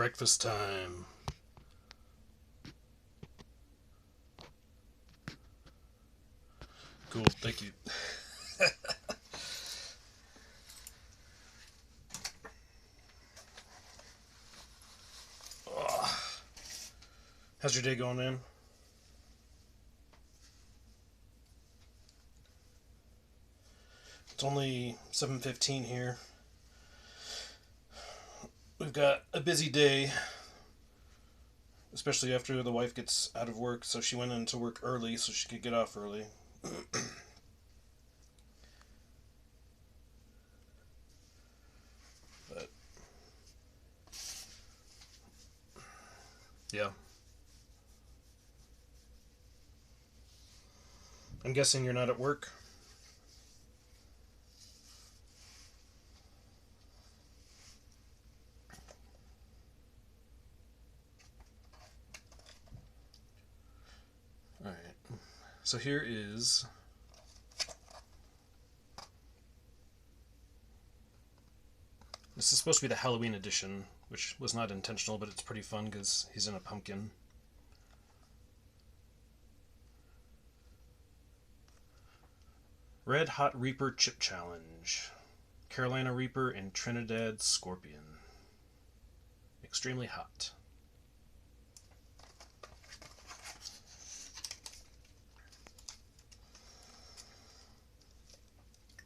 breakfast time. Cool, thank you. Oh. How's your day going, man? It's only 7:15 here. We've got a busy day, especially after the wife gets out of work, so she went into work early so she could get off early. But yeah, I'm guessing you're not at work. Alright, so here is this is supposed to be the Halloween edition, which was not intentional, but it's pretty fun because he's in a pumpkin. Red Hot Reaper Chip Challenge. Carolina Reaper and Trinidad Scorpion. Extremely hot.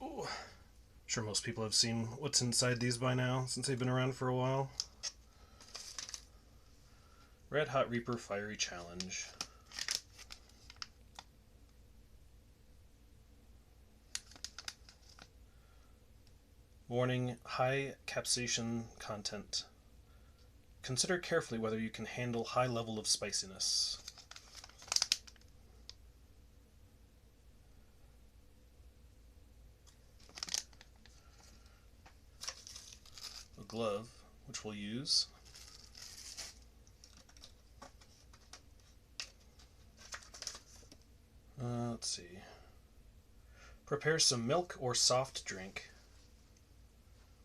Ooh. I'm sure most people have seen what's inside these by now, since they've been around for a while. Red Hot Reaper Fiery Challenge. Warning, high capsaicin content. Consider carefully whether you can handle high level of spiciness. A glove, which we'll use. Let's see. Prepare some milk or soft drink.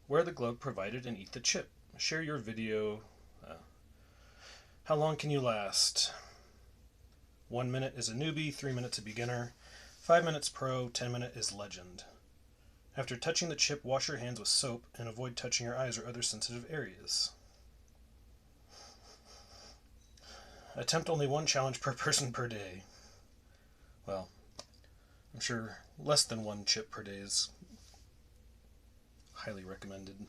Wear the glove provided and eat the chip. Share your video. How long can you last? 1 minute is a newbie, 3 minutes a beginner, 5 minutes pro, 10 minute is legend. After touching the chip, wash your hands with soap and avoid touching your eyes or other sensitive areas. Attempt only one challenge per person per day. Well, I'm sure less than one chip per day is highly recommended.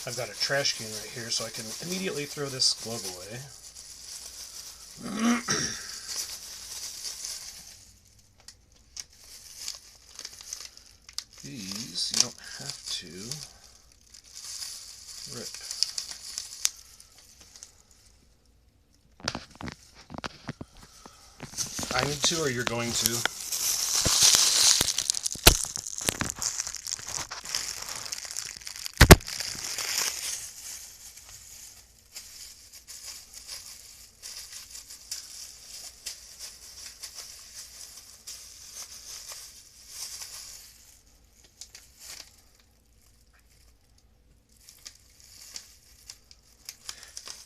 I've got a trash can right here, so I can immediately throw this glove away. These you don't have to rip. I need to, or you're going to?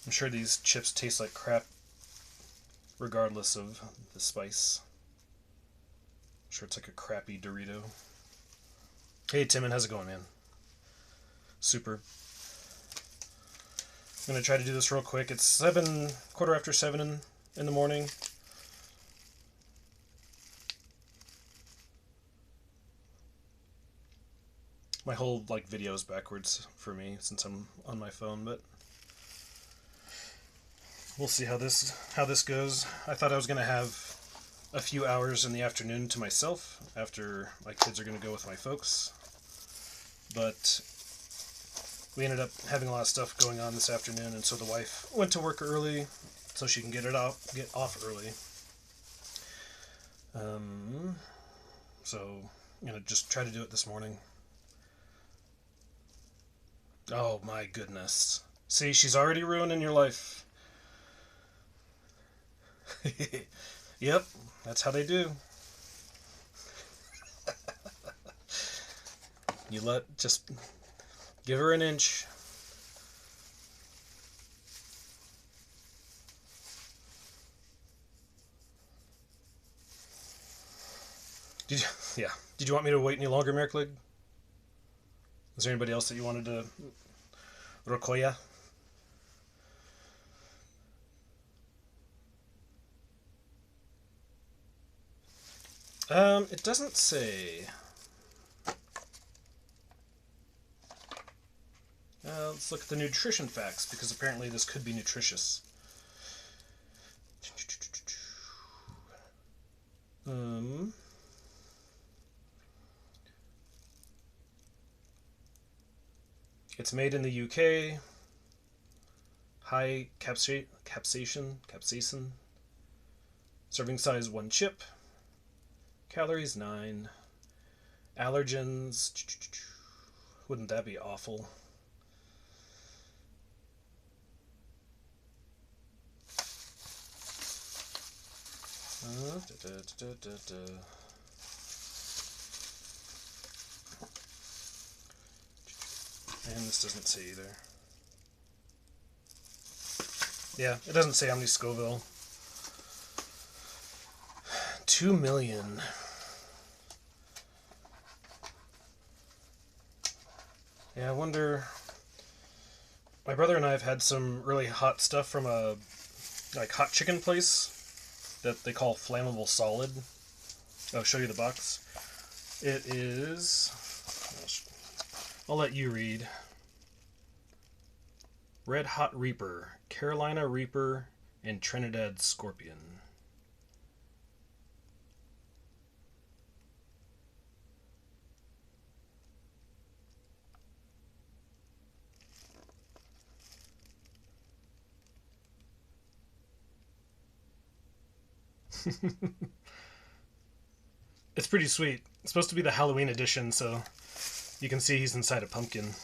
I'm sure these chips taste like crap regardless of the spice. I'm sure it's like a crappy Dorito. Hey Timon, how's it going, man? Super. I'm gonna try to do this real quick. It's quarter after 7 in the morning. My whole video is backwards for me since I'm on my phone, but we'll see how this goes. I thought I was gonna have a few hours in the afternoon to myself after my kids are gonna go with my folks, but we ended up having a lot of stuff going on this afternoon, and so the wife went to work early so she can get off early. So I'm gonna just try to do it this morning. Oh my goodness. See, she's already ruining your life. Yep, that's how they do. Just give her an inch. Did you want me to wait any longer, Merklig? Is there anybody else that you wanted to Rokoya? It doesn't say. Let's look at the nutrition facts, because apparently this could be nutritious. It's made in the UK. High capsaicin. Serving size 1 chip. Calories 9. Allergens. Wouldn't that be awful? And this doesn't say either. Yeah, it doesn't say how many Scoville. 2 million. Yeah, I wonder. My brother and I have had some really hot stuff from a hot chicken place that they call Flammable Solid. I'll show you the box. It is. I'll let you read. Red Hot Reaper, Carolina Reaper, and Trinidad Scorpion. It's pretty sweet. It's supposed to be the Halloween edition, so you can see he's inside a pumpkin.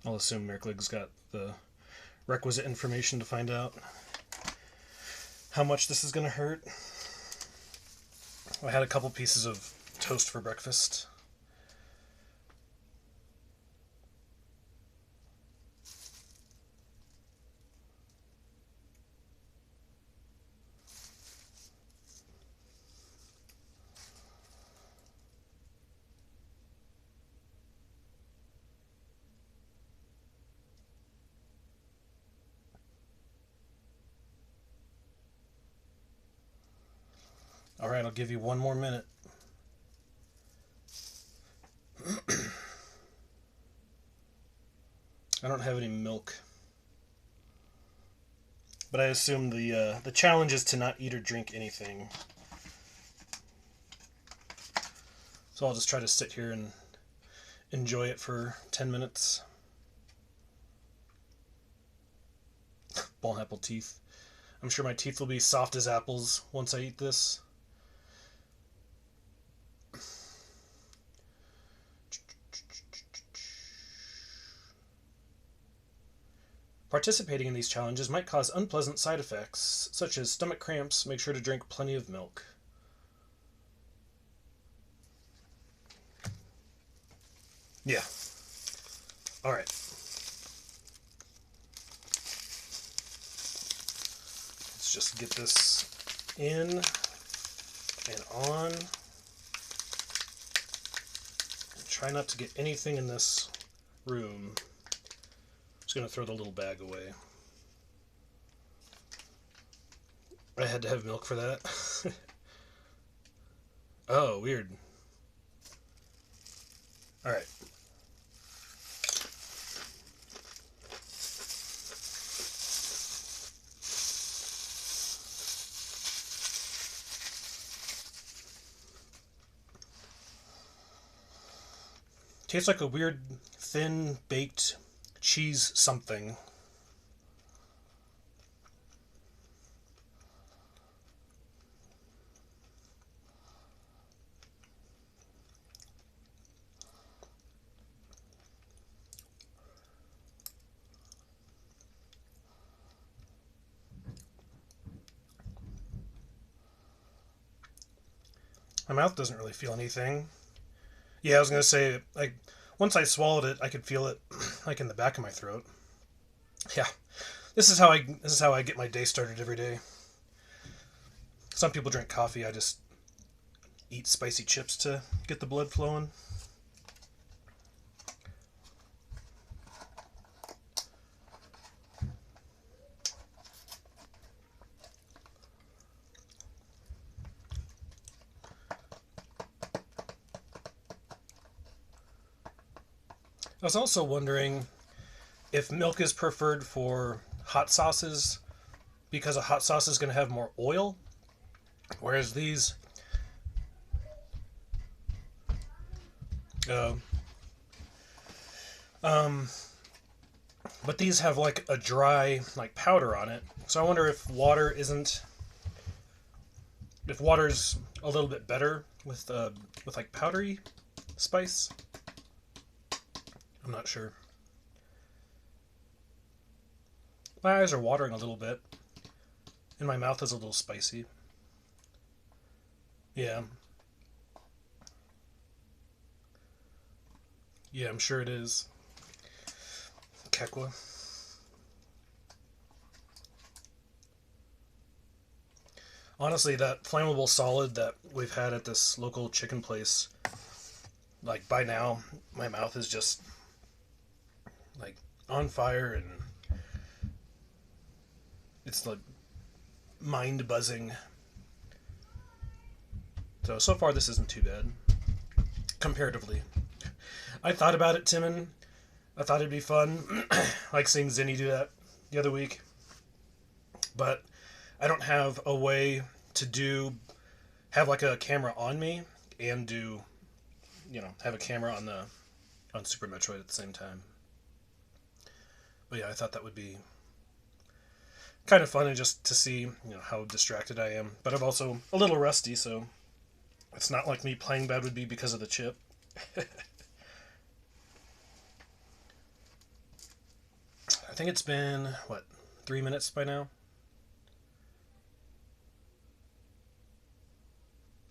I'll assume Merklig's got the requisite information to find out how much this is going to hurt. I had a couple pieces of toast for breakfast. Alright, I'll give you one more minute. I don't have any milk. But I assume the challenge is to not eat or drink anything. So I'll just try to sit here and enjoy it for 10 minutes. Bone apple teeth. I'm sure my teeth will be soft as apples once I eat this. Participating in these challenges might cause unpleasant side effects, such as stomach cramps. Make sure to drink plenty of milk. Yeah. Alright. Let's just get this in and on. And try not to get anything in this room. Just going to throw the little bag away. I had to have milk for that. Oh, weird. Alright. Tastes like a weird, thin, baked cheese something. My mouth doesn't really feel anything. Yeah, I was gonna say, like, once I swallowed it, I could feel it, like, in the back of my throat. Yeah, this is how I get my day started every day. Some people drink coffee. I just eat spicy chips to get the blood flowing. I was also wondering if milk is preferred for hot sauces because a hot sauce is going to have more oil, whereas these, uh, um, but these have like a dry like powder on it. So I wonder if water's a little bit better with like powdery spice. I'm not sure. My eyes are watering a little bit, and my mouth is a little spicy. Yeah. Yeah, I'm sure it is. Kekwa. Honestly, that flammable solid that we've had at this local chicken place, like by now, my mouth is just like on fire and it's like mind buzzing. So far this isn't too bad, comparatively. I thought about it, Timon. I thought it'd be fun, like seeing Zinni do that the other week. But I don't have a way to have like a camera on me and have a camera on Super Metroid at the same time. But yeah, I thought that would be kind of fun and just to see, how distracted I am. But I'm also a little rusty, so it's not like me playing bad would be because of the chip. I think it's been, 3 minutes by now?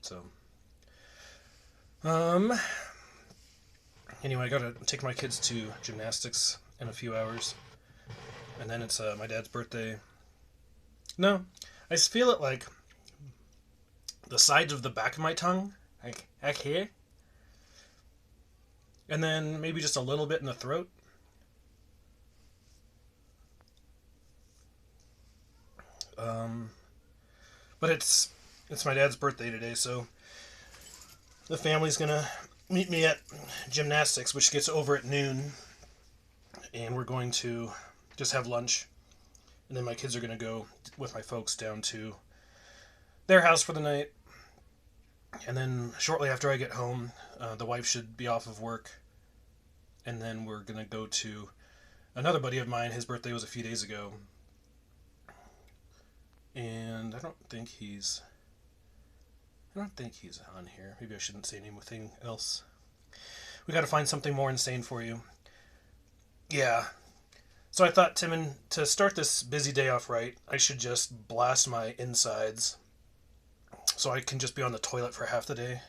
So, anyway, I gotta take my kids to gymnastics in a few hours. And then it's my dad's birthday. No, I just feel it like the sides of the back of my tongue, like here. And then maybe just a little bit in the throat. But it's my dad's birthday today, so the family's gonna meet me at gymnastics, which gets over at noon, and we're going to just have lunch, and then my kids are gonna go with my folks down to their house for the night, and then shortly after I get home, the wife should be off of work, and then we're gonna go to another buddy of mine. His birthday was a few days ago, and I don't think he's on here. Maybe I shouldn't say anything else. We got to find something more insane for you. Yeah. So I thought, Timon, to start this busy day off right, I should just blast my insides so I can just be on the toilet for half the day.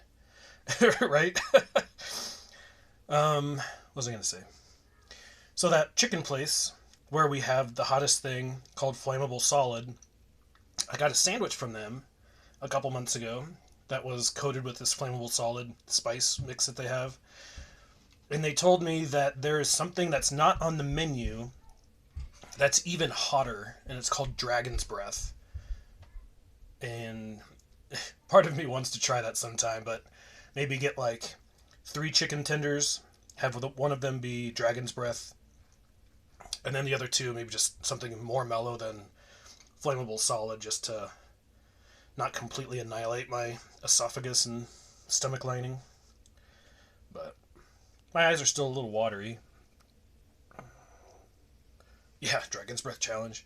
Right? What was I going to say? So that chicken place where we have the hottest thing called Flammable Solid, I got a sandwich from them a couple months ago that was coated with this flammable solid spice mix that they have. And they told me that there is something that's not on the menu that's even hotter, and it's called Dragon's Breath. And part of me wants to try that sometime, but maybe get like 3 chicken tenders, have one of them be Dragon's Breath, and then the other 2 maybe just something more mellow than flammable solid, just to not completely annihilate my esophagus and stomach lining. But my eyes are still a little watery. Yeah, Dragon's Breath challenge.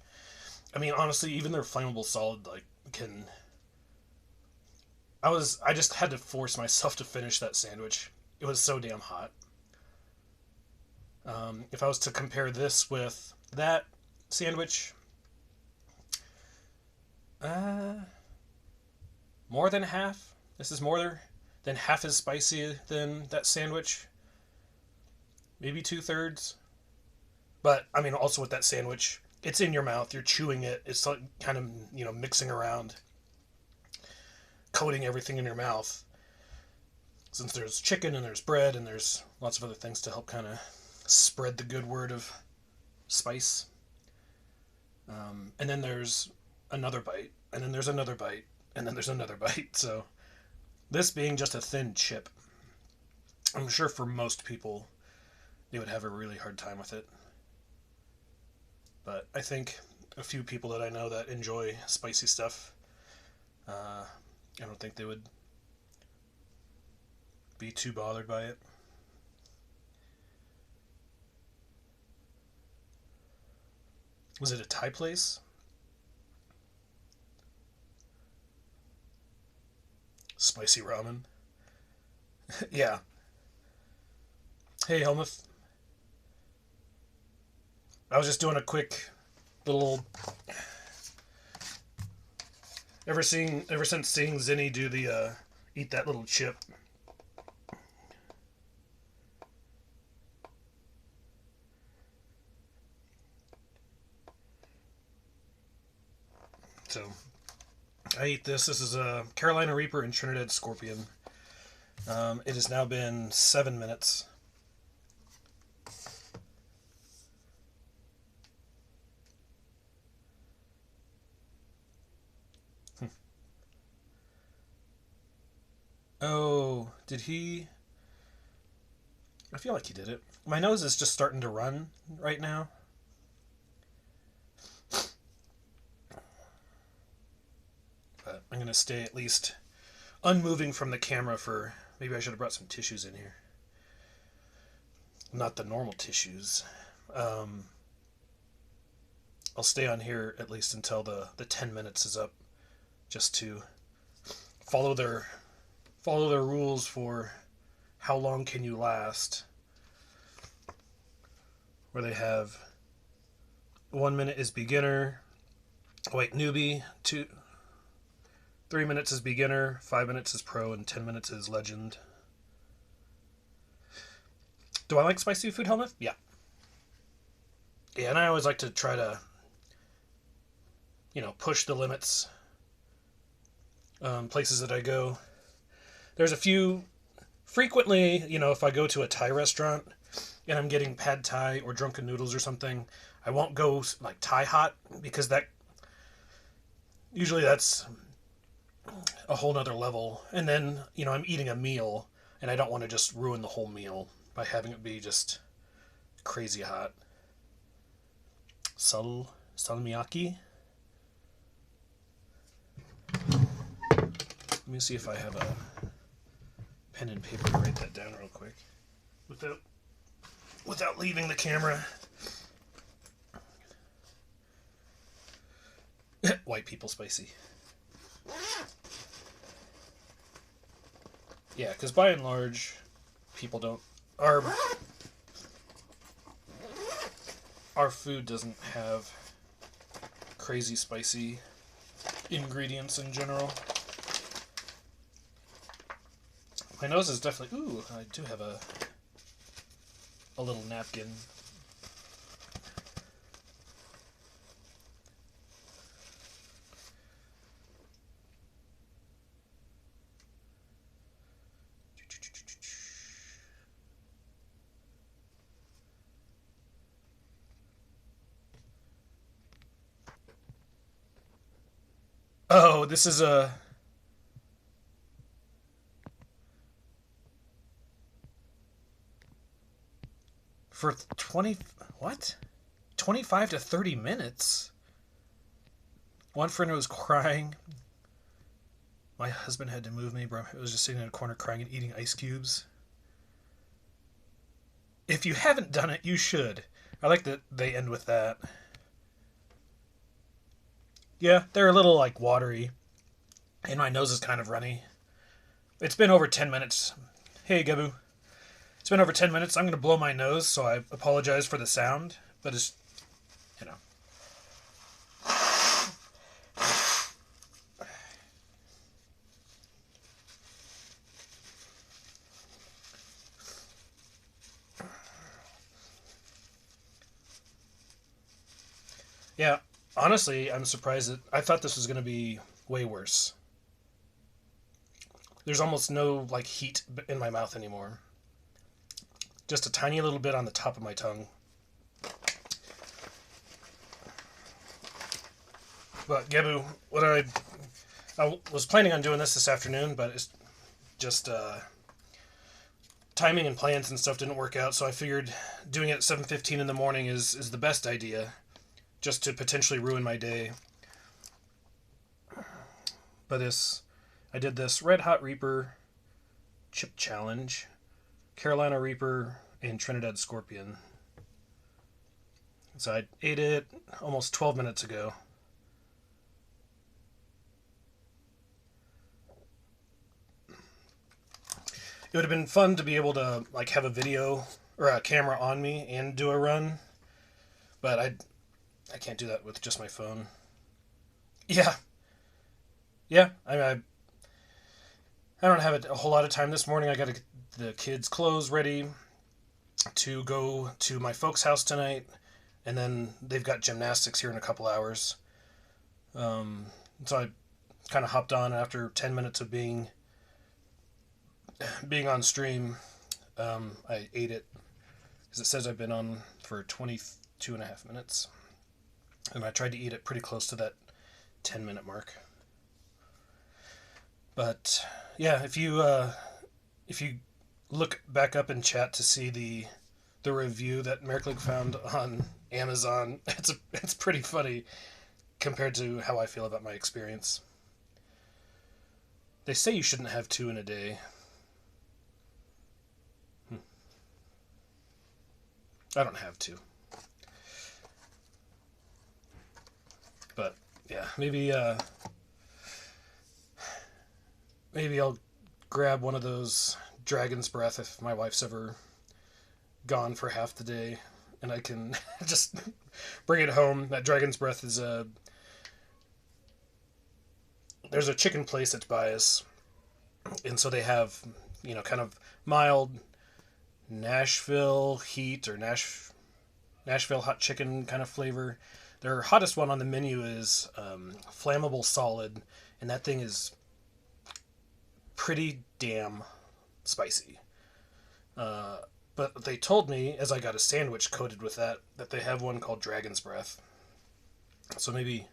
I mean, honestly, even their flammable solid, like, can... I just had to force myself to finish that sandwich. It was so damn hot. If I was to compare this with that sandwich, more than half. This is more then half as spicy than that sandwich. Maybe 2/3. But, I mean, also with that sandwich, it's in your mouth, you're chewing it, it's like kind of, mixing around, coating everything in your mouth. Since there's chicken and there's bread and there's lots of other things to help kind of spread the good word of spice. And then there's another bite, and then there's another bite, and then there's another bite. So this being just a thin chip, I'm sure for most people, they would have a really hard time with it. But I think a few people that I know that enjoy spicy stuff, I don't think they would be too bothered by it. Was it a Thai place? Spicy ramen. Yeah. Hey, Helmuth. I was just doing a quick little... Ever since seeing Zinni do the eat that little chip. So, I eat this. This is a Carolina Reaper and Trinidad Scorpion. It has now been 7 minutes. Oh, did he? I feel like he did it. My nose is just starting to run right now. But I'm going to stay at least unmoving from the camera for... Maybe I should have brought some tissues in here. Not the normal tissues. I'll stay on here at least until the 10 minutes is up, just to follow their rules for how long can you last, where they have 1 minute is beginner, newbie, 3 minutes is beginner, 5 minutes is pro, and 10 minutes is legend. Do I like spicy food, Helmuth? Yeah. Yeah, and I always like to try to, push the limits. Places that I go. There's a few, frequently, if I go to a Thai restaurant and I'm getting pad Thai or drunken noodles or something, I won't go like Thai hot, because usually that's a whole nother level. And then, I'm eating a meal and I don't want to just ruin the whole meal by having it be just crazy hot. Salmiakki. Let me see if I have a pen and paper to write that down real quick without leaving the camera. White people spicy. Yeah, because by and large, people don't... Our food doesn't have crazy spicy ingredients in general. My nose is definitely... Ooh, I do have a little napkin. Oh, this is a... For 25 to 30 minutes? One friend was crying. My husband had to move me, bro. I was just sitting in a corner crying and eating ice cubes. If you haven't done it, you should. I like that they end with that. Yeah, they're a little, watery. And my nose is kind of runny. It's been over 10 minutes. Hey, Gabu. It's been over 10 minutes. I'm going to blow my nose, so I apologize for the sound. But it's, Yeah, honestly, I'm surprised that I thought this was going to be way worse. There's almost no like heat in my mouth anymore. Just a tiny little bit on the top of my tongue. But Gebu, I was planning on doing this afternoon, but it's just timing and plans and stuff didn't work out. So I figured doing it at 7:15 in the morning is the best idea, just to potentially ruin my day. But I did this Red Hot Reaper chip challenge, Carolina Reaper, and Trinidad Scorpion. So I ate it almost 12 minutes ago. It would have been fun to be able to like have a video or a camera on me and do a run, but I can't do that with just my phone. Yeah, yeah. I don't have a whole lot of time this morning. I got to get the kids' clothes ready to go to my folks' house tonight, and then they've got gymnastics here in a couple hours. So I kind of hopped on after 10 minutes of being on stream. I ate it because it says I've been on for 22 and a half minutes, and I tried to eat it pretty close to that 10-minute mark. But yeah, if you look back up in chat to see the review that Merrick found on Amazon, it's pretty funny compared to how I feel about my experience. They say you shouldn't have two in a day. I don't have two. But yeah, maybe I'll grab one of those Dragon's Breath if my wife's ever gone for half the day, and I can just bring it home. That Dragon's Breath is there's a chicken place at Bias, and so they have kind of mild Nashville heat or Nashville hot chicken kind of flavor. Their hottest one on the menu is flammable solid, and that thing is pretty damn spicy. But they told me, as I got a sandwich coated with that they have one called Dragon's Breath. So maybe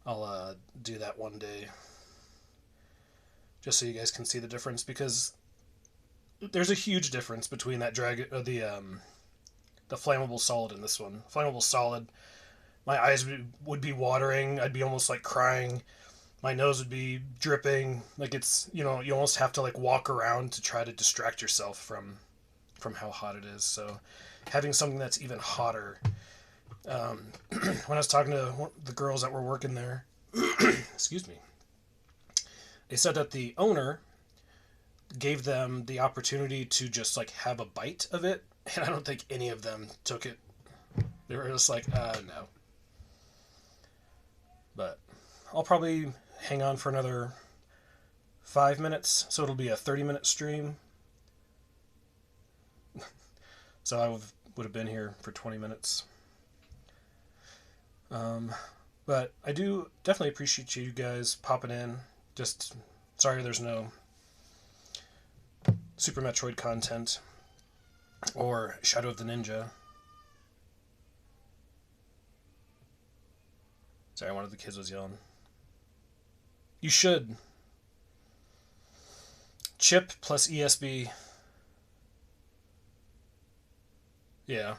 I'll do that one day, just so you guys can see the difference, because there's a huge difference between that the flammable solid and this one. Flammable solid, my eyes would be watering. I'd be almost like crying. My nose would be dripping. Like it's you almost have to like walk around to try to distract yourself from how hot it is. So having something that's even hotter. When I was talking to the girls that were working there, excuse me, they said that the owner gave them the opportunity to just like have a bite of it, and I don't think any of them took it. They were just like, no. But I'll probably hang on for another 5 minutes, so it'll be a 30-minute stream. So I would have been here for 20 minutes. But I do definitely appreciate you guys popping in. Just sorry there's no Super Metroid content or Shadow of the Ninja. Sorry, one of the kids was yelling. You should. Chip plus ESB. Yeah.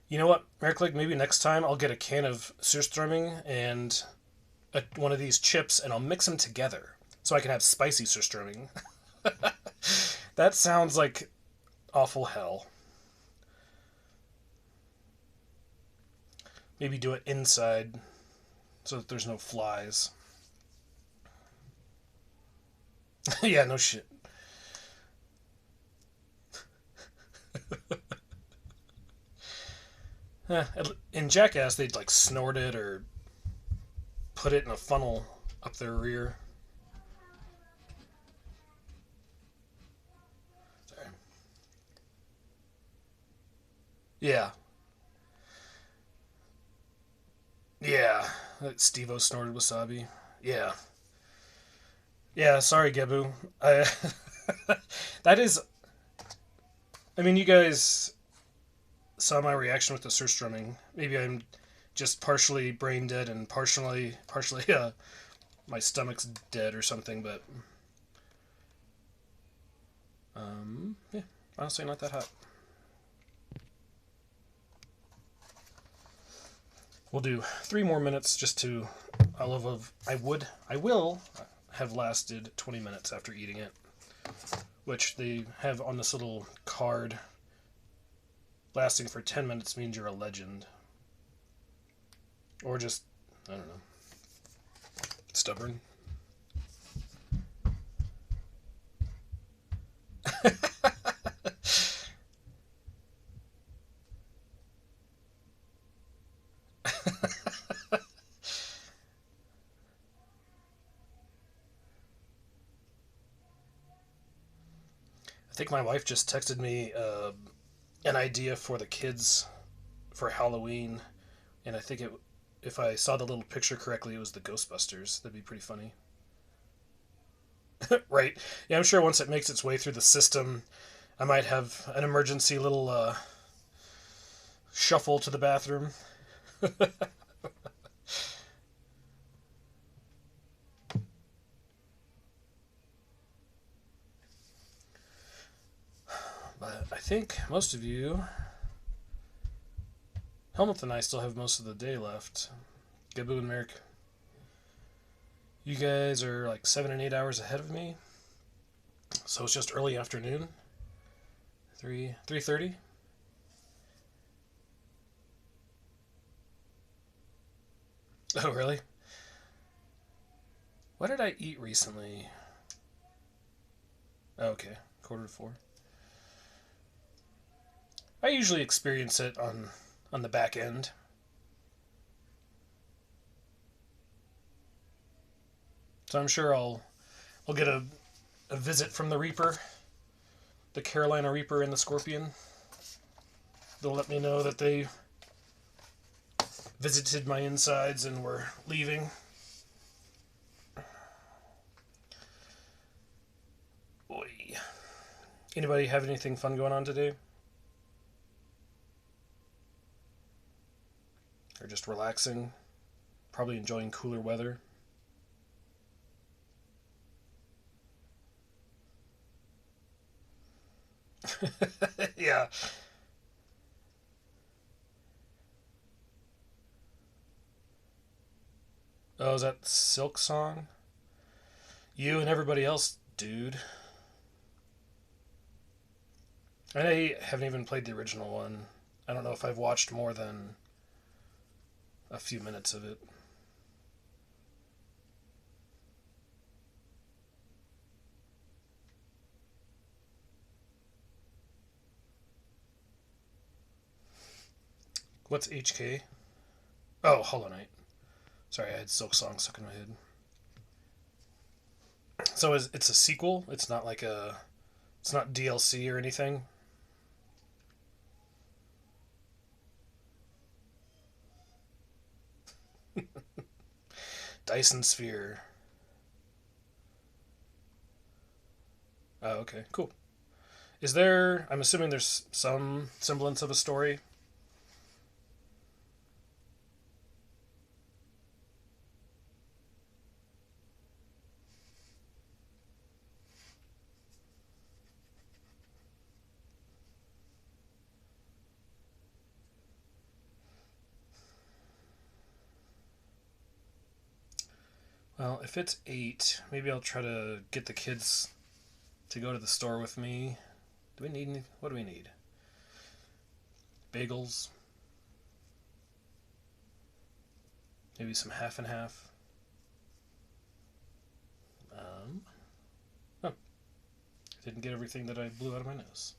You know what, Merrick, maybe next time I'll get a can of surströmming and one of these chips, and I'll mix them together so I can have spicy surströmming. That sounds like awful hell. Maybe do it inside so that there's no flies. Yeah, no shit. In Jackass, they'd like snort it or put it in a funnel up their rear. Sorry. Yeah. Yeah, Steve-O snorted wasabi. Yeah. Yeah, sorry, Gebu. I, that is... I mean, you guys saw my reaction with the surstrumming. Maybe I'm just partially brain dead and partially my stomach's dead or something, but yeah, honestly not that hot. We'll do 3 more minutes just to I will have lasted 20 minutes after eating it, which they have on this little card. Lasting for 10 minutes means you're a legend. Or just, I don't know, stubborn. I think my wife just texted me an idea for the kids for Halloween, and I think if I saw the little picture correctly, it was the Ghostbusters. That'd be pretty funny. Right? Yeah, I'm sure once it makes its way through the system, I might have an emergency little shuffle to the bathroom. But I think most of you, Helmut and I still have most of the day left. Gabu and Merrick, you guys are like 7 and 8 hours ahead of me. So it's just early afternoon. 3:30. Oh, really? What did I eat recently? Oh, okay, 3:45. I usually experience it on the back end. So I'm sure I'll get a visit from the Reaper, the Carolina Reaper and the Scorpion. They'll let me know that they visited my insides and were leaving. Oy. Anybody have anything fun going on today? Or just relaxing? Probably enjoying cooler weather. Yeah. Oh, is that Silk Song? You and everybody else, dude. I haven't even played the original one. I don't know if I've watched more than a few minutes of it. What's HK? Oh, Hollow Knight. Sorry, I had Silk Song stuck in my head. So it's a sequel? It's not like a... It's not DLC or anything? Dyson Sphere. Oh, okay, cool. Is there... I'm assuming there's some semblance of a story. Well, if it's 8, maybe I'll try to get the kids to go to the store with me. Do we need any... What do we need? Bagels. Maybe some half and half. Oh, didn't get everything that I blew out of my nose.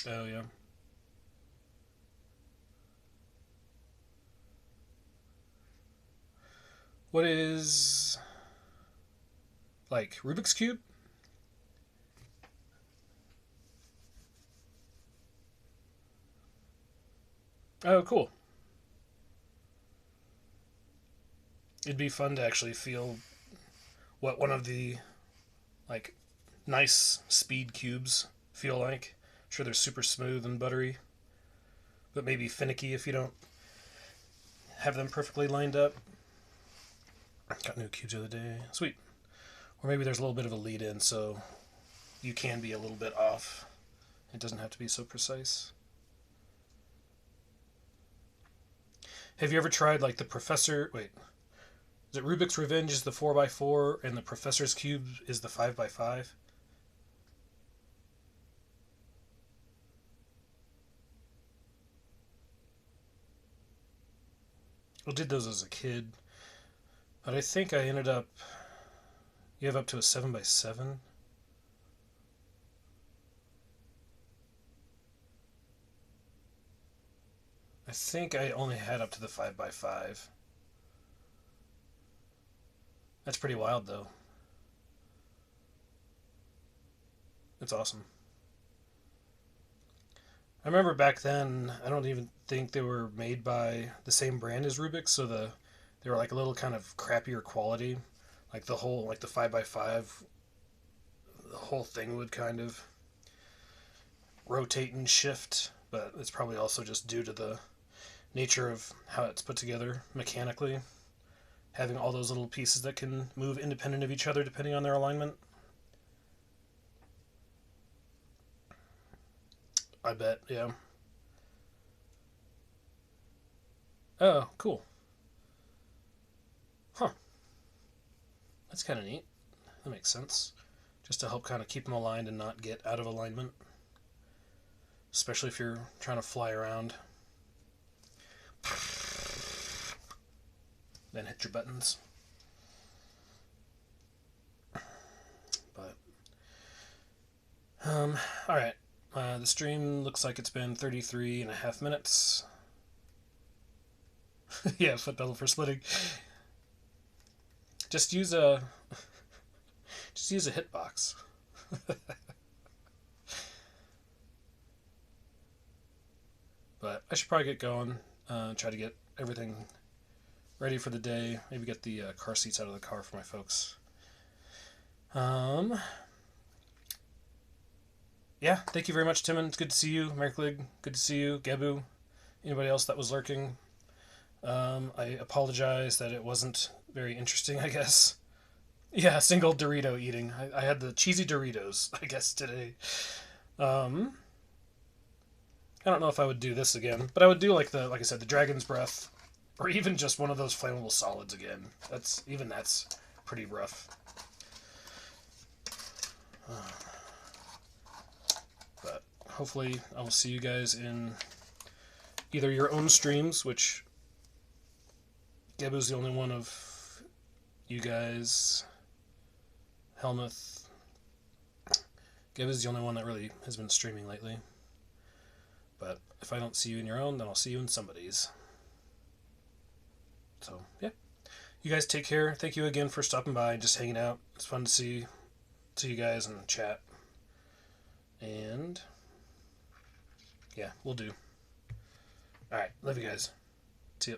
Oh, yeah. What is, like, Rubik's Cube? Oh, cool. It'd be fun to actually feel what one of the, like, nice speed cubes feel like. I'm sure they're super smooth and buttery, but maybe finicky if you don't have them perfectly lined up. Got new cubes the other day. Sweet. Or maybe there's a little bit of a lead in, so you can be a little bit off. It doesn't have to be so precise. Have you ever tried, like, the Professor... Wait. Is it Rubik's Revenge is the 4x4 and the Professor's Cube is the 5x5? I did those as a kid, but I think I ended up... You have up to a 7x7? I think I only had up to the 5x5. That's pretty wild, though. It's awesome. I remember back then, I don't even think they were made by the same brand as Rubik's, so they were like a little kind of crappier quality. Like the whole, like the 5x5, the whole thing would kind of rotate and shift, but it's probably also just due to the nature of how it's put together mechanically, having all those little pieces that can move independent of each other depending on their alignment. I bet, yeah. Oh, cool. Huh. That's kind of neat. That makes sense. Just to help kind of keep them aligned and not get out of alignment. Especially if you're trying to fly around. Then hit your buttons. But, alright. The stream looks like it's been 33 and a half minutes. Yeah, foot pedal for splitting. Just use a hitbox. But I should probably get going. Try to get everything ready for the day. Maybe get the car seats out of the car for my folks. Yeah, thank you very much, Timon. It's good to see you. Merklig, good to see you. Gebu, anybody else that was lurking. I apologize that it wasn't very interesting, I guess. Yeah, single Dorito eating. I had the cheesy Doritos, I guess, today. I don't know if I would do this again, but I would do like I said, the Dragon's Breath, or even just one of those flammable solids again. That's pretty rough. But hopefully I will see you guys in either your own streams, which Gebu's the only one of you guys. Helmuth. Gebu's the only one that really has been streaming lately. But if I don't see you in your own, then I'll see you in somebody's. So, yeah. You guys take care. Thank you again for stopping by and just hanging out. It's fun to see you guys and chat. And, yeah, we'll do. Alright, love you guys. See ya.